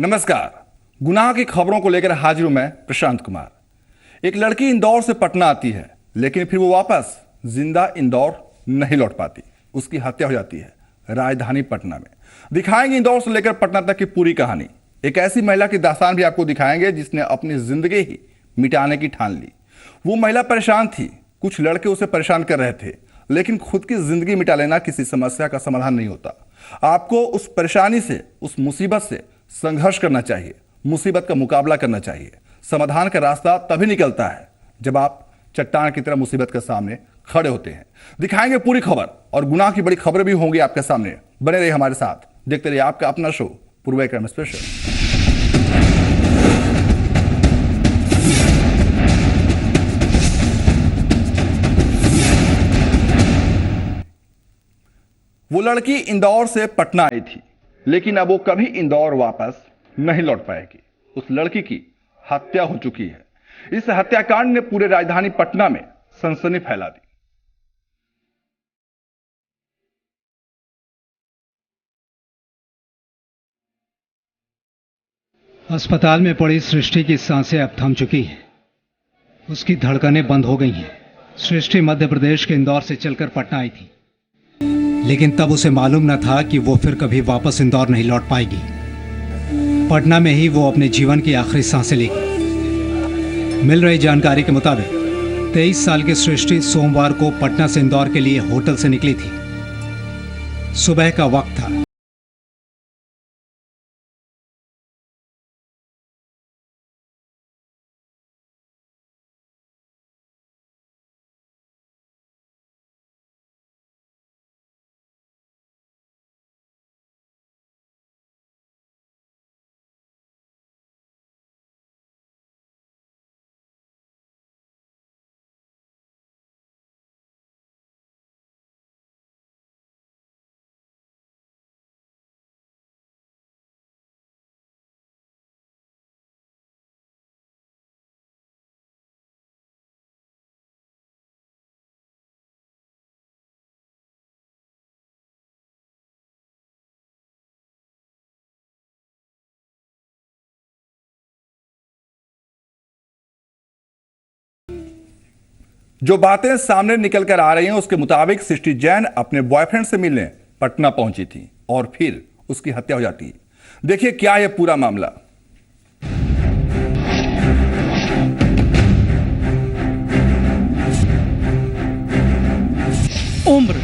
नमस्कार। गुनाह की खबरों को लेकर हाजिर हूं मैं प्रशांत कुमार। एक लड़की इंदौर से पटना आती है, लेकिन फिर वो वापस जिंदा इंदौर नहीं लौट पाती। उसकी हत्या हो जाती है राजधानी पटना में। दिखाएंगे इंदौर से लेकर पटना तक की पूरी कहानी। एक ऐसी महिला की दास्तान भी आपको दिखाएंगे जिसने अपनी जिंदगी ही मिटाने की ठान ली। वो महिला परेशान थी, कुछ लड़के उसे परेशान कर रहे थे, लेकिन खुद की जिंदगी मिटा लेना किसी समस्या का समाधान नहीं होता। आपको उस परेशानी से, उस मुसीबत से संघर्ष करना चाहिए, मुसीबत का मुकाबला करना चाहिए। समाधान का रास्ता तभी निकलता है जब आप चट्टान की तरह मुसीबत के सामने खड़े होते हैं। दिखाएंगे पूरी खबर और गुनाह की बड़ी खबरें भी होंगी आपके सामने। बने रहिए हमारे साथ, देखते रहिए आपका अपना शो पूर्व क्रम स्पेशल। वो लड़की इंदौर से पटना आई थी, लेकिन अब वो कभी इंदौर वापस नहीं लौट पाएगी। उस लड़की की हत्या हो चुकी है। इस हत्याकांड ने पूरे राजधानी पटना में सनसनी फैला दी। अस्पताल में पड़ी सृष्टि की सांसें अब थम चुकी हैं। उसकी धड़कनें बंद हो गई हैं। सृष्टि मध्य प्रदेश के इंदौर से चलकर पटना आई थी, लेकिन तब उसे मालूम न था कि वो फिर कभी वापस इंदौर नहीं लौट पाएगी। पटना में ही वो अपने जीवन की आखिरी सांसें लेगी। मिल रही जानकारी के मुताबिक 23 साल की सृष्टि सोमवार को पटना से इंदौर के लिए होटल से निकली थी। सुबह का वक्त था। जो बातें सामने निकल कर आ रही हैं उसके मुताबिक सृष्टि जैन अपने बॉयफ्रेंड से मिलने पटना पहुंची थी और फिर उसकी हत्या हो जाती है। देखिए क्या यह पूरा मामला। उम्र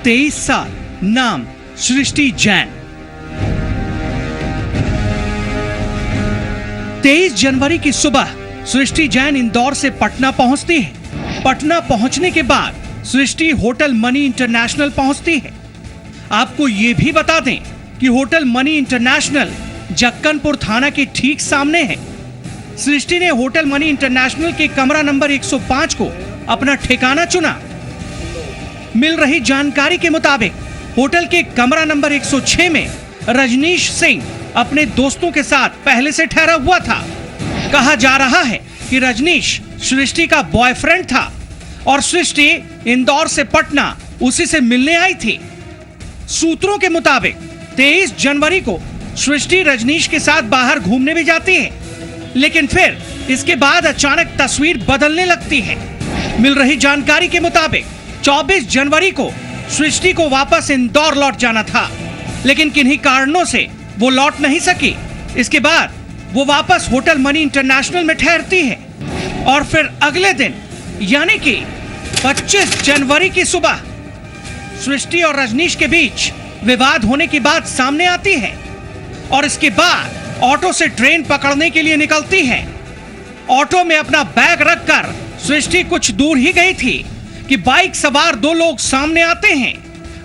23 साल, नाम सृष्टि जैन। 23 जनवरी की सुबह सृष्टि जैन इंदौर से पटना पहुंचती है। पटना पहुंचने के बाद सृष्टि होटल मनी इंटरनेशनल पहुंचती है। आपको ये भी बता दें कि होटल मनी इंटरनेशनल जक्कनपुर थाना के ठीक सामने है। सृष्टि ने होटल मनी इंटरनेशनल के कमरा नंबर 105 को अपना ठिकाना चुना। मिल रही जानकारी के मुताबिक होटल के कमरा नंबर 106 में रजनीश सिंह अपने दोस्तों के साथ पहले से ठहरा हुआ था। कहा जा रहा है कि रजनीश सृष्टि का बॉयफ्रेंड था और सृष्टि इंदौर से पटना उसी से मिलने आई थी। सूत्रों के मुताबिक 23 जनवरी को सृष्टि रजनीश के साथ बाहर घूमने भी जाती है, लेकिन फिर इसके बाद अचानक तस्वीर बदलने लगती है। मिल रही जानकारी के मुताबिक 24 जनवरी को सृष्टि को वापस इंदौर लौट जाना था, लेकिन किन्हीं कारणों से वो लौट नहीं सकी। इसके बाद वो वापस होटल मनी इंटरनेशनल में ठहरती है और फिर अगले दिन यानी कि 25 जनवरी की सुबह सृष्टि और रजनीश के बीच विवाद होने की बात सामने आती है और इसके बाद ऑटो से ट्रेन पकड़ने के लिए निकलती है। ऑटो में अपना बैग रखकर सृष्टि कुछ दूर ही गई थी कि बाइक सवार दो लोग सामने आते हैं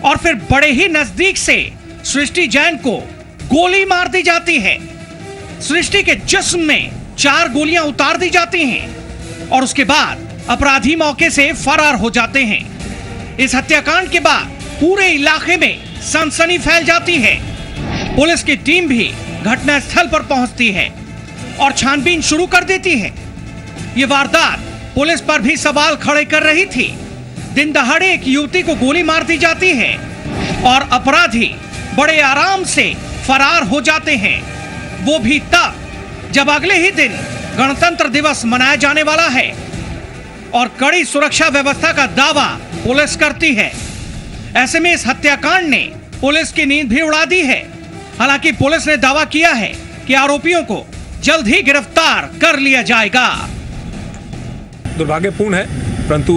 और फिर बड़े ही नजदीक से सृष्टि जैन को गोली मार दी जाती है। सृष्टि के जिस्म में 4 गोलियां उतार दी जाती हैं और उसके बाद अपराधी मौके से फरार हो जाते हैं। इस हत्याकांड के बाद पूरे इलाके में सनसनी फैल जाती है। पुलिस की टीम भी घटनास्थल पर पहुंचती है और छानबीन शुरू कर देती है। ये वारदात पुलिस पर भी सवाल खड़े कर रही थी। दिन दहाड़े एक युवती को गोली मार दी जाती है और अपराधी बड़े आराम से फरार हो जाते हैं। वो भी तब जब अगले ही दिन गणतंत्र दिवस मनाया जाने वाला है और कड़ी सुरक्षा व्यवस्था का दावा पुलिस करती है। ऐसे में इस हत्याकांड ने पुलिस की नींद भी उड़ा दी है। हालांकि पुलिस ने दावा किया है कि आरोपियों को जल्द ही गिरफ्तार कर लिया जाएगा। दुर्भाग्यपूर्ण है, परंतु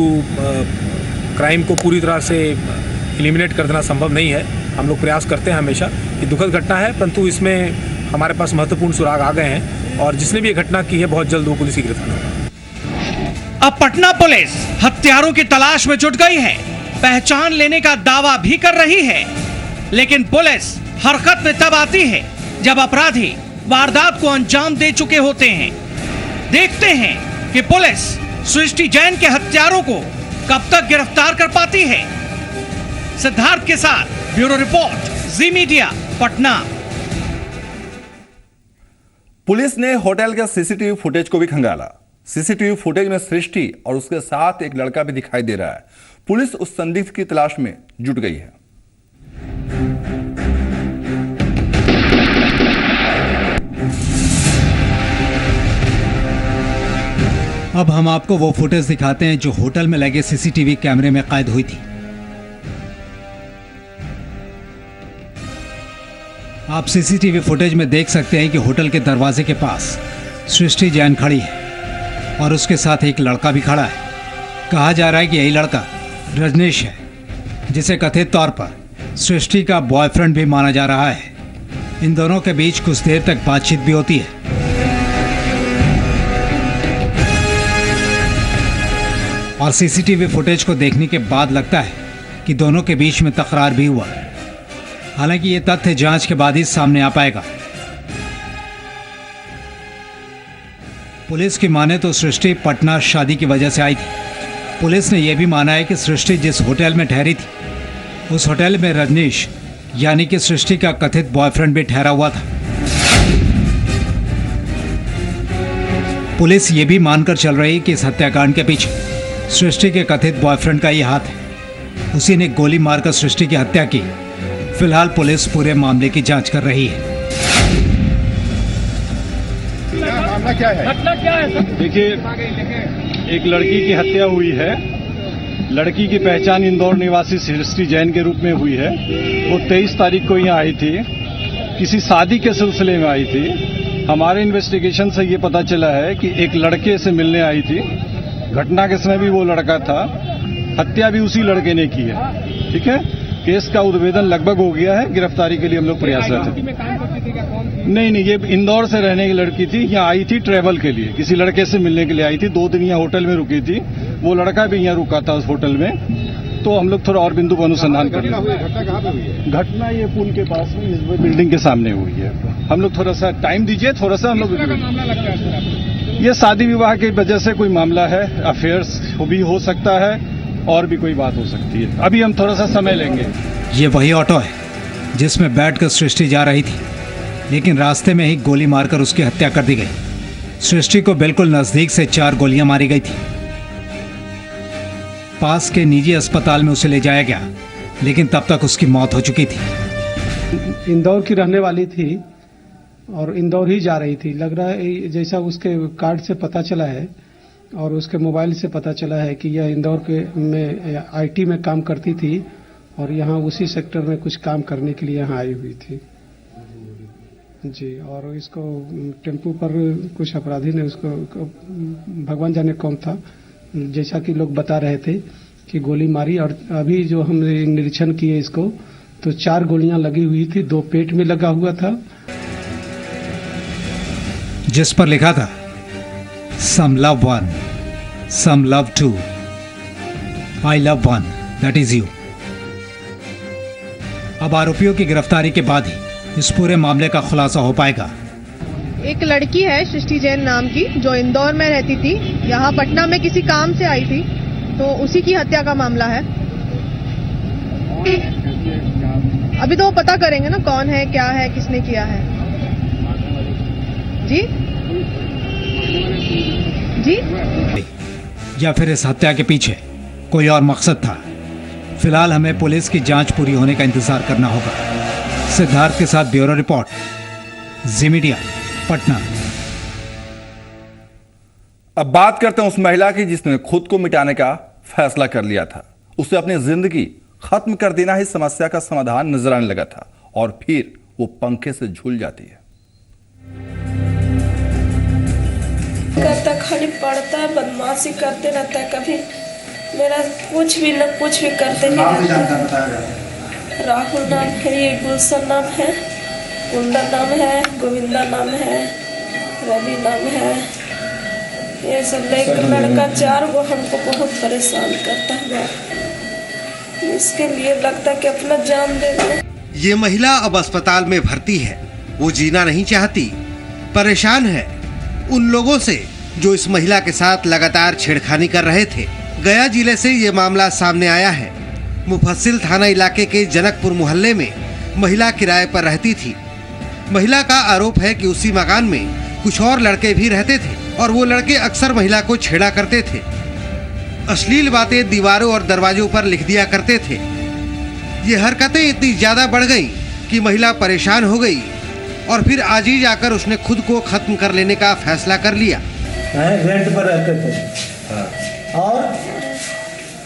क्राइम को पूरी तरह से एलिमिनेट कर देना संभव नहीं है। हम लोग प्रयास करते हैं हमेशा। ये दुखद घटना है, परंतु इसमें हमारे पास महत्वपूर्ण सुराग आ गए हैं और जिसने भी ये घटना की है बहुत जल्द वो पुलिस की गिरफ्तार होगा। अब पटना पुलिस हत्यारों की तलाश में जुट गई है, पहचान लेने का दावा भी कर रही है। लेकिन पुलिस हरकत में तब आती है जब अपराधी वारदात को अंजाम दे चुके होते हैं। देखते हैं कि पुलिस सृष्टि जैन के हत्यारों को कब तक गिरफ्तार कर पाती है। सिद्धार्थ के साथ ब्यूरो रिपोर्ट, जी मीडिया, पटना। पुलिस ने होटल के सीसीटीवी फुटेज को भी खंगाला। सीसीटीवी फुटेज में सृष्टि और उसके साथ एक लड़का भी दिखाई दे रहा है। पुलिस उस संदिग्ध की तलाश में जुट गई है। अब हम आपको वो फुटेज दिखाते हैं जो होटल में लगे सीसीटीवी कैमरे में कैद हुई थी। आप सीसीटीवी फुटेज में देख सकते हैं कि होटल के दरवाजे के पास सृष्टि जैन खड़ी है और उसके साथ एक लड़का भी खड़ा है। कहा जा रहा है कि यही लड़का रजनीश है, जिसे कथित तौर पर सृष्टि का बॉयफ्रेंड भी माना जा रहा है। इन दोनों के बीच कुछ देर तक बातचीत भी होती है। और सीसीटीवी फुटेज को देखने के बाद लगता है कि दोनों के बीच में तकरार भी हुआ। हालांकि ये तथ्य जांच के बाद ही सामने आ पाएगा। पुलिस की माने तो सृष्टि पटना शादी की वजह से आई थी। पुलिस ने यह भी माना है कि सृष्टि जिस होटल में ठहरी थी उस होटल में रजनीश यानी कि सृष्टि का कथित बॉयफ्रेंड भी ठहरा हुआ था। पुलिस ये भी मानकर चल रही है कि इस हत्याकांड के पीछे सृष्टि के कथित बॉयफ्रेंड का ही हाथ है। उसी ने गोली मारकर सृष्टि की हत्या की। फिलहाल पुलिस पूरे मामले की जांच कर रही है। मामला क्या है? देखिए, एक लड़की की हत्या हुई है। लड़की की पहचान इंदौर निवासी सृष्टि जैन के रूप में हुई है। वो 23 तारीख को यहाँ आई थी, किसी शादी के सिलसिले में आई थी। हमारे इन्वेस्टिगेशन से ये पता चला है कि एक लड़के से मिलने आई थी। घटना के समय भी वो लड़का था, हत्या भी उसी लड़के ने की है। ठीक है, केस का उद्भेदन लगभग हो गया है। गिरफ्तारी के लिए हम लोग प्रयासरत हैं। नहीं, ये इंदौर से रहने की लड़की थी। यहाँ आई थी ट्रैवल के लिए, किसी लड़के से मिलने के लिए आई थी। 2 दिन यहाँ होटल में रुकी थी। वो लड़का भी यहाँ रुका था उस होटल में। तो हम लोग थोड़ा और बिंदु पर अनुसंधान कर रहे हैं। घटना कहाँ पे हुई है? घटना ये पुल के पास में इस बिल्डिंग के सामने हुई है। हम लोग थोड़ा सा टाइम दीजिए, थोड़ा सा हम लोग। ये शादी विवाह की वजह से कोई मामला है, अफेयर्स भी हो सकता है और भी कोई बात हो सकती है। अभी हम थोड़ा सा समय लेंगे। ये वही ऑटो है जिसमें बैठकर सृष्टि जा रही थी, लेकिन रास्ते में ही गोली मारकर उसकी हत्या कर दी गई। सृष्टि को बिल्कुल नजदीक से 4 गोलियां मारी गई थी। पास के निजी अस्पताल में उसे ले जाया गया, लेकिन तब तक उसकी मौत हो चुकी थी। इंदौर की रहने वाली थी और इंदौर ही जा रही थी। लग रहा है जैसा उसके कार्ड से पता चला है और उसके मोबाइल से पता चला है कि यह इंदौर के में आईटी में काम करती थी और यहाँ उसी सेक्टर में कुछ काम करने के लिए यहाँ आई हुई थी जी। और इसको टेम्पू पर कुछ अपराधी ने उसको, भगवान जाने कौन था, जैसा कि लोग बता रहे थे कि गोली मारी। और अभी जो हमने निरीक्षण किए इसको, तो 4 गोलियां लगी हुई थी, 2 पेट में लगा हुआ था, जिस पर लिखा था Some love one, some love two, I love one, that is you। अब आरोपियों की गिरफ्तारी के बाद ही इस पूरे मामले का खुलासा हो पाएगा। एक लड़की है सृष्टि जैन नाम की, जो इंदौर में रहती थी, यहाँ पटना में किसी काम से आई थी, तो उसी की हत्या का मामला है। अभी तो वो पता करेंगे ना कौन है, क्या है, किसने किया है। जी जी या फिर इस हत्या के पीछे कोई और मकसद था। फिलहाल हमें पुलिस की जांच पूरी होने का इंतजार करना होगा। सिद्धार्थ के साथ ब्यूरो रिपोर्ट, जी मीडिया, पटना। अब बात करते हैं उस महिला की जिसने खुद को मिटाने का फैसला कर लिया था। उसे अपनी जिंदगी खत्म कर देना ही समस्या का समाधान नजर आने लगा था और फिर वो पंखे से झूल जाती है। करता खाली पढ़ता है, बदमाशी करते रहता है, कभी मेरा कुछ भी न कुछ भी करते नहीं रहता। राहुल नाम है, ये गुलशन नाम है, कुंदन नाम है, गोविंदा नाम है, रवि नाम है। ये सब लेकर लड़का 4 गो हमको बहुत परेशान करता है। इसके लिए लगता है कि अपना जान दे दे। ये महिला अब अस्पताल में भर्ती है। वो जीना नहीं चाहती, परेशान है उन लोगों से जो इस महिला के साथ लगातार छेड़खानी कर रहे थे। गया जिले से ये मामला सामने आया है। मुफस्सिल थाना इलाके के जनकपुर मोहल्ले में महिला किराए पर रहती थी। महिला का आरोप है कि उसी मकान में कुछ और लड़के भी रहते थे और वो लड़के अक्सर महिला को छेड़ा करते थे। अश्लील बातें दीवारों और दरवाजों पर लिख दिया करते थे। ये हरकतें इतनी ज्यादा बढ़ गईं कि महिला परेशान हो गई और फिर आज ही जाकर उसने खुद को खत्म कर लेने का फैसला कर लिया। रेंट पर रहते थे और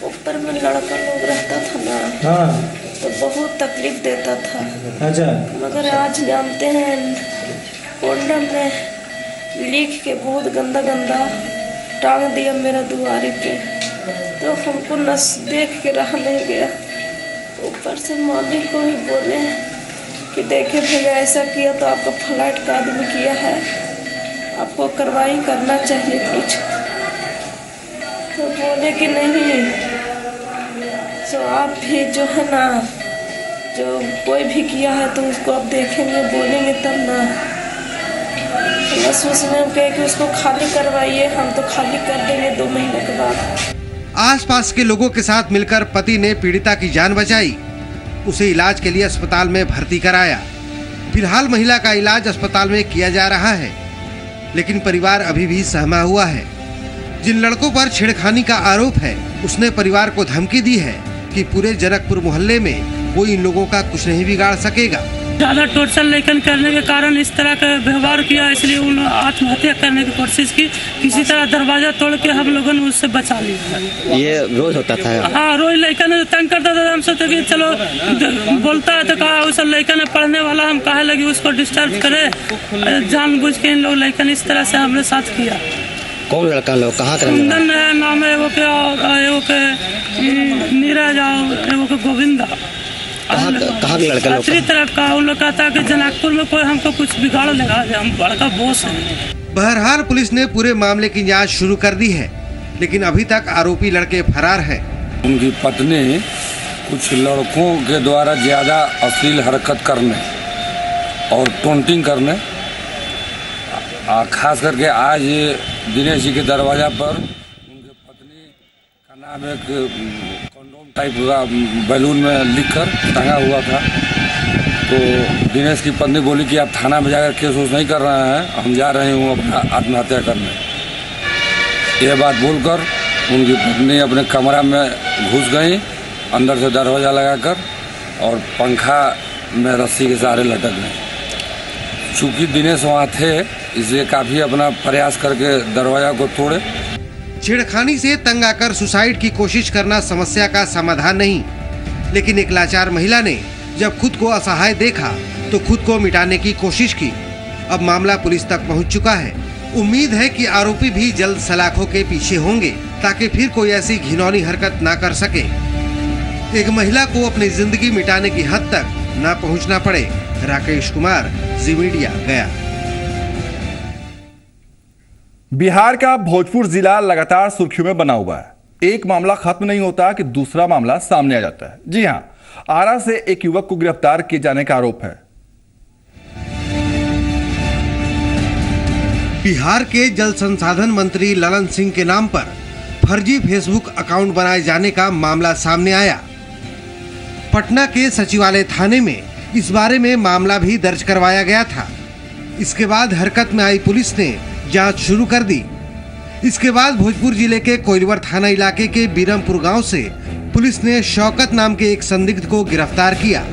ऊपर में लड़का लोग रहता था ना, हाँ, तो बहुत तकलीफ देता था। अच्छा, मगर आज जानते हैं कोंडम ने लिख के बहुत गंदा गंदा टांग दिया मेरा दुआरे पे, तो हमको नस देख के रहा नहीं गया। ऊपर से मालिक को ही बोले कि देखे भैया ऐसा किया तो आपका फ्लैट का आदमी किया है, आपको कार्रवाई करना चाहिए कुछ। तो बोले कि नहीं, तो आप भी जो है ना, जो कोई भी किया है तो उसको आप देखेंगे बोलेंगे तब ना। बस उसमें कहे कि उसको खाली करवाइए, हम तो खाली कर देंगे 2 महीने के बाद। आसपास के लोगों के साथ मिलकर पति ने पीड़िता की जान बचाई। उसे इलाज के लिए अस्पताल में भर्ती कराया। फिलहाल महिला का इलाज अस्पताल में किया जा रहा है, लेकिन परिवार अभी भी सहमा हुआ है। जिन लड़कों पर छेड़खानी का आरोप है, उसने परिवार को धमकी दी है कि पूरे जनकपुर मोहल्ले में वो इन लोगों का कुछ नहीं बिगाड़ सकेगा। ज्यादा टॉर्चर लेकिन करने के कारण इस तरह का व्यवहार किया, इसलिए उन्होंने आत्महत्या करने की कोशिश की। किसी तरह दरवाजा तोड़ के हम लोगों ने उससे बचा लिया। ये रोज होता था? हाँ, रोज लड़का ने तंग करता था। हम सोचे कि चलो बोलता है तो कहा उस लड़का ने पढ़ने वाला, हम कहे लगे उसको डिस्टर्ब करे। जानबूझ के इन लोग लड़का ने इस तरह से हमारे साथ किया। कौन लड़का लोग कहाँ का? कुंदन है नाम है, वो के नीरज, एगो के गोविंदा। कहाँ के लड़का लोग? दूसरी तरफ का उन लोग कहता कि जनकपुर में कोई हमको कुछ बिगाड़ लगा, हम बड़का बॉस हैं। बहरहाल पुलिस ने पूरे मामले की जांच शुरू कर दी है, लेकिन अभी तक आरोपी लड़के फरार हैं। उनकी पत्नी कुछ लड़कों के द्वारा ज्यादा अश्लील हरकत करने और टोंटिंग करने, खास करके आज दिनेश जी के दरवाजा पर उनके पत्नी का नाम एक कंडोम टाइप का बैलून में लिखकर टंगा हुआ था। तो दिनेश की पत्नी बोली कि आप थाना में जाकर केस वोस नहीं कर रहे हैं, हम जा रहे हूँ अपना आत्महत्या करने। यह बात बोलकर उनकी पत्नी अपने कमरा में घुस गई, अंदर से दरवाज़ा लगाकर, और पंखा में रस्सी के सहारे लटक गई। चूँकि दिनेश वहाँ थे, इसलिए काफ़ी अपना प्रयास करके दरवाजा को तोड़े। छेड़खानी से तंग आकर सुसाइड की कोशिश करना समस्या का समाधान नहीं, लेकिन एक लाचार महिला ने जब खुद को असहाय देखा तो खुद को मिटाने की कोशिश की। अब मामला पुलिस तक पहुंच चुका है। उम्मीद है कि आरोपी भी जल्द सलाखों के पीछे होंगे, ताकि फिर कोई ऐसी घिनौनी हरकत ना कर सके, एक महिला को अपनी जिंदगी मिटाने की हद तक ना पहुंचना पड़े। राकेश कुमार, जी मीडिया, गया। बिहार का भोजपुर जिला लगातार सुर्खियों में बना हुआ है। एक मामला खत्म नहीं होता कि दूसरा मामला सामने आ जाता है। जी हां, आरा से एक युवक को गिरफ्तार किए जाने का आरोप है। बिहार के जल संसाधन मंत्री ललन सिंह के नाम पर फर्जी फेसबुक अकाउंट बनाए जाने का मामला सामने आया। पटना के सचिवालय थाने में इस बारे में मामला भी दर्ज करवाया गया था। इसके बाद हरकत में आई पुलिस ने जांच शुरू कर दी। इसके बाद भोजपुर जिले के कोइलवर थाना इलाके के बीरमपुर गांव से पुलिस ने शौकत नाम के एक संदिग्ध को गिरफ्तार किया।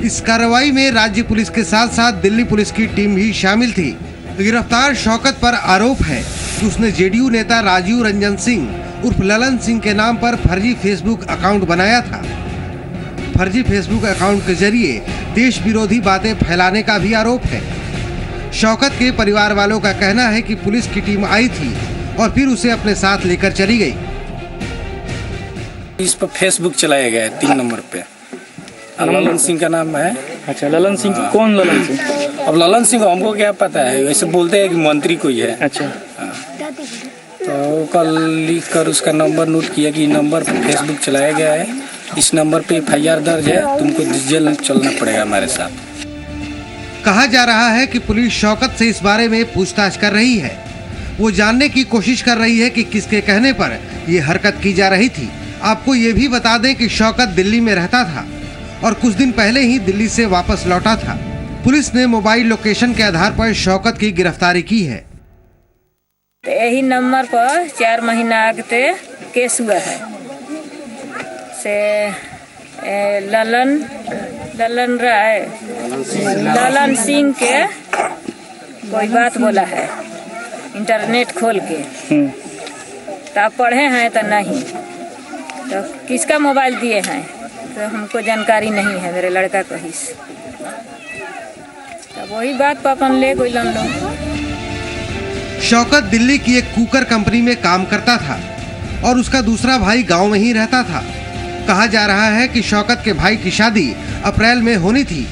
इस कार्रवाई में राज्य पुलिस के साथ साथ दिल्ली पुलिस की टीम भी शामिल थी। गिरफ्तार शौकत पर आरोप है कि उसने जेडीयू नेता राजीव रंजन सिंह उर्फ ललन सिंह के नाम पर फर्जी फेसबुक अकाउंट बनाया था। फर्जी फेसबुक अकाउंट के जरिए देश विरोधी बातें फैलाने का भी आरोप है। शौकत के परिवार वालों का कहना है कि पुलिस की टीम आई थी और फिर उसे अपने साथ लेकर चली गई। इस पर फेसबुक चलाया गया है 3 नंबर पे। ललन सिंह का नाम है। अच्छा, ललन सिंह कौन ललन सिंह? अब ललन सिंह हमको क्या पता है, वैसे बोलते हैं कि मंत्री कोई है। अच्छा, तो कल लिख कर उसका नंबर नोट किया कि नंबर पर फेसबुक चलाया गया है, इस नंबर पे FIR दर्ज है, तुमको जेल चलना पड़ेगा हमारे साथ। कहा जा रहा है कि पुलिस शौकत से इस बारे में पूछताछ कर रही है। वो जानने की कोशिश कर रही है कि किसके कहने पर ये हरकत की जा रही थी। आपको ये भी बता दें कि शौकत दिल्ली में रहता था और कुछ दिन पहले ही दिल्ली से वापस लौटा था। पुलिस ने मोबाइल लोकेशन के आधार पर शौकत की गिरफ्तारी की है। यही नंबर पर 4 महीना आगे केस हुआ है से ललन सिंह के कोई बात बोला है इंटरनेट खोल के, तो आप पढ़े हैं तो नहीं, तो किसका मोबाइल दिए हैं तो हमको जानकारी नहीं है, मेरे लड़का को ही। तो वही बात पर अपन ले कोई लो। शौकत दिल्ली की एक कुकर कंपनी में काम करता था और उसका दूसरा भाई गांव में ही रहता था। कहा जा रहा है कि शौकत के भाई की शादी अप्रैल में होनी थी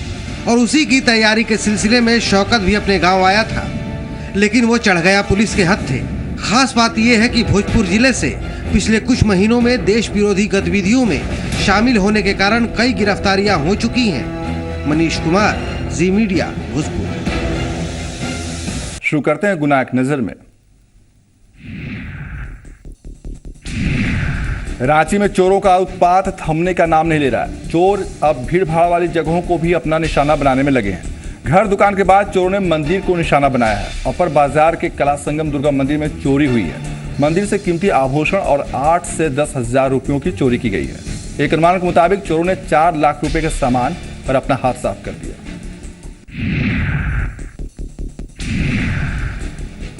और उसी की तैयारी के सिलसिले में शौकत भी अपने गांव आया था, लेकिन वो चढ़ गया पुलिस के हत्थे। खास बात यह है कि भोजपुर जिले से पिछले कुछ महीनों में देश विरोधी गतिविधियों में शामिल होने के कारण कई गिरफ्तारियां हो चुकी हैं। मनीष कुमार, जी मीडिया, भोजपुर। शुरू करते हैं गुनाह की नजर में। रांची में चोरों का उत्पात थमने का नाम नहीं ले रहा है। चोर अब भीड़ भाड़ वाली जगहों को भी अपना निशाना बनाने में लगे हैं। घर दुकान के बाद चोरों ने मंदिर को निशाना बनाया है। अपर बाजार के कला संगम दुर्गा मंदिर में चोरी हुई है। मंदिर से कीमती आभूषण और 8 से 10 हजार रुपयों की चोरी की गई है। एक अनुमान के मुताबिक चोरों ने 4 लाख रुपए के सामान पर अपना हाथ साफ कर दिया।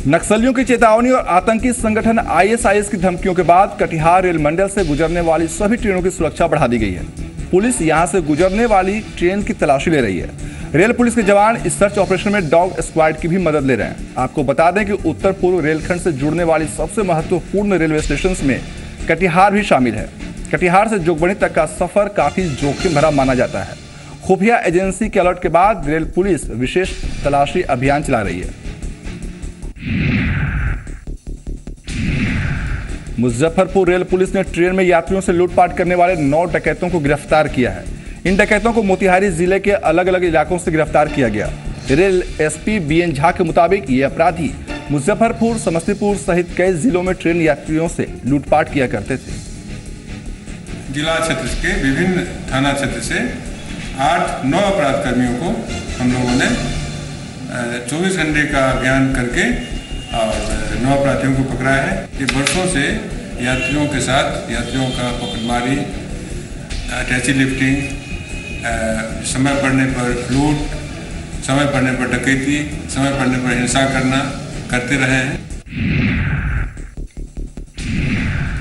नक्सलियों की चेतावनी और आतंकी संगठन ISIS की धमकियों के बाद कटिहार रेल मंडल से गुजरने वाली सभी ट्रेनों की सुरक्षा बढ़ा दी गई है। पुलिस यहां से गुजरने वाली ट्रेन की तलाशी ले रही है। रेल पुलिस के जवान इस सर्च ऑपरेशन में डॉग स्क्वाड की भी मदद ले रहे हैं। आपको बता दें कि उत्तर पूर्व रेलखंड से जुड़ने वाली सबसे महत्वपूर्ण रेलवे स्टेशन में कटिहार भी शामिल है। कटिहार से जोगबनी तक का सफर काफी जोखिम भरा माना जाता है। खुफिया एजेंसी के अलर्ट के बाद रेल पुलिस विशेष तलाशी अभियान चला रही है। मुजफ्फरपुर रेल पुलिस ने ट्रेन में यात्रियों से लूटपाट करने वाले 9 डकैतों को गिरफ्तार किया है। इन डकैतों को मोतिहारी जिले के अलग अलग इलाकों से गिरफ्तार किया गया। रेल SP BN झा के मुताबिक ये अपराधी मुजफ्फरपुर, समस्तीपुर सहित कई जिलों में ट्रेन यात्रियों से लूटपाट किया करते थे। जिला क्षेत्र के विभिन्न थाना क्षेत्र से 8-9 अपराध कर्मियों को हम लोगों ने 24 घंटे का अभियान करके और 9 अपराधियों को पकड़ा है। ये वर्षों से यात्रियों के साथ यात्रियों का पकड़मारी, टैक्सी लिफ्टिंग, समय पड़ने पर लूट, समय पड़ने पर डकैती, समय पड़ने पर हिंसा करते रहे हैं।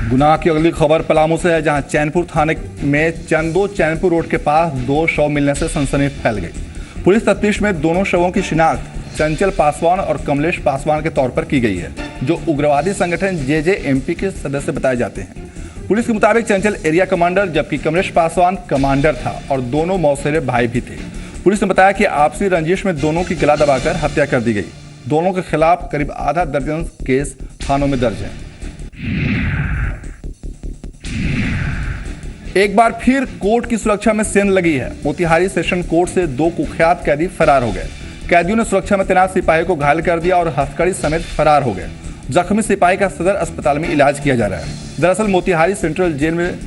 गुनाह की अगली खबर पलामू से है, जहां चैनपुर थाने में चंदो चैनपुर रोड के पास 2 शव मिलने से सनसनी फैल गई। पुलिस तफ्तीश में दोनों शवों की शिनाख्त चंचल पासवान और कमलेश पासवान के तौर पर की गई है, जो उग्रवादी संगठन JJMP के सदस्य बताए जाते हैं। पुलिस के मुताबिक चंचल एरिया कमांडर जबकि कमलेश पासवान कमांडर था और दोनों मौसेरे भाई भी थे। पुलिस ने बताया कि आपसी रंजिश में दोनों की गला दबाकर हत्या कर दी गई। दोनों के खिलाफ करीब आधा दर्जन केस थानों में दर्ज है। एक बार फिर कोर्ट की सुरक्षा में सेंध लगी है। मोतिहारी सेशन कोर्ट से 2 कुख्यात कैदी फरार हो गए। कैदियों ने सुरक्षा में तैनात सिपाही को घायल कर दिया और हथकड़ी समेत फरार हो गए। जख्मी सिपाही का सदर अस्पताल में इलाज किया जा रहा है। दरअसल मोतिहारी सेंट्रल जेल में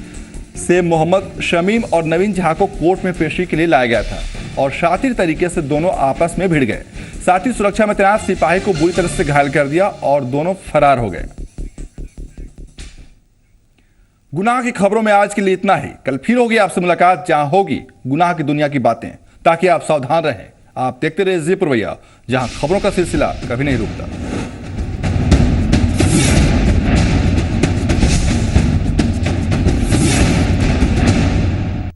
से मोहम्मद शमीम और नवीन झा को कोर्ट में पेशी के लिए लाया गया था और शातिर तरीके से दोनों आपस में भिड़ गए। साथ ही सुरक्षा में तैनात सिपाही को बुरी तरह से घायल कर दिया और दोनों फरार हो गए। गुनाह की खबरों में आज के लिए इतना ही। कल फिर होगी आपसे मुलाकात, जहां होगी गुनाह की दुनिया की बातें। ताकि आप सावधान रहें। आप देखते रहिए जी पुरवैया, जहां खबरों का सिलसिला कभी नहीं रुकता।